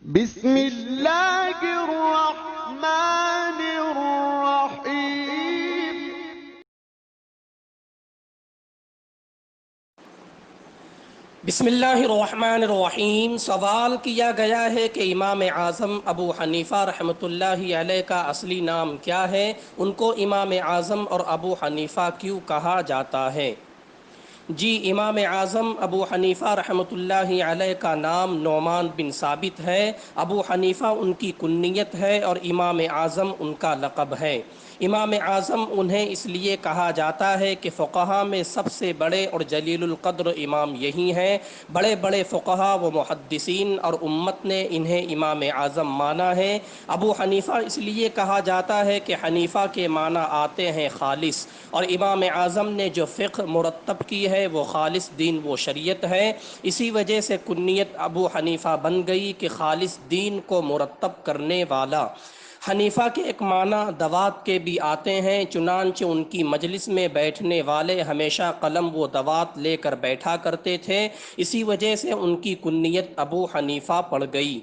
بسم اللہ الرحمن الرحیم۔ بسم اللہ الرحمن الرحیم۔ سوال کیا گیا ہے کہ امام اعظم ابو حنیفہ رحمۃ اللہ علیہ کا اصلی نام کیا ہے؟ ان کو امام اعظم اور ابو حنیفہ کیوں کہا جاتا ہے؟ جی، امام اعظم ابو حنیفہ رحمۃ اللہ علیہ کا نام نعمان بن ثابت ہے۔ ابو حنیفہ ان کی کنیت ہے اور امام اعظم ان کا لقب ہے۔ امام اعظم انہیں اس لیے کہا جاتا ہے کہ فقہا میں سب سے بڑے اور جلیل القدر امام یہی ہیں۔ بڑے بڑے فقہا و محدثین اور امت نے انہیں امام اعظم مانا ہے۔ ابو حنیفہ اس لیے کہا جاتا ہے کہ حنیفہ کے معنی آتے ہیں خالص، اور امام اعظم نے جو فقہ مرتب کی ہے وہ خالص دین و شریعت ہے۔ اسی وجہ سے کنیت ابو حنیفہ بن گئی کہ خالص دین کو مرتب کرنے والا۔ حنیفہ کے ایک معنی دوات کے بھی آتے ہیں، چنانچہ ان کی مجلس میں بیٹھنے والے ہمیشہ قلم و دوات لے کر بیٹھا کرتے تھے، اسی وجہ سے ان کی کنیت ابو حنیفہ پڑ گئی۔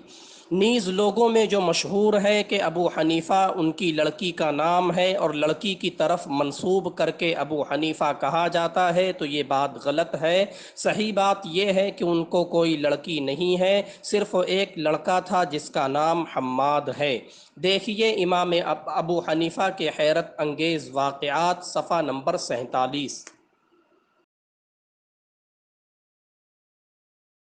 نیز لوگوں میں جو مشہور ہے کہ ابو حنیفہ ان کی لڑکی کا نام ہے اور لڑکی کی طرف منسوب کر کے ابو حنیفہ کہا جاتا ہے، تو یہ بات غلط ہے۔ صحیح بات یہ ہے کہ ان کو کوئی لڑکی نہیں ہے، صرف ایک لڑکا تھا جس کا نام حماد ہے۔ دیکھیے امام ابو حنیفہ کے حیرت انگیز واقعات، صفحہ نمبر 47۔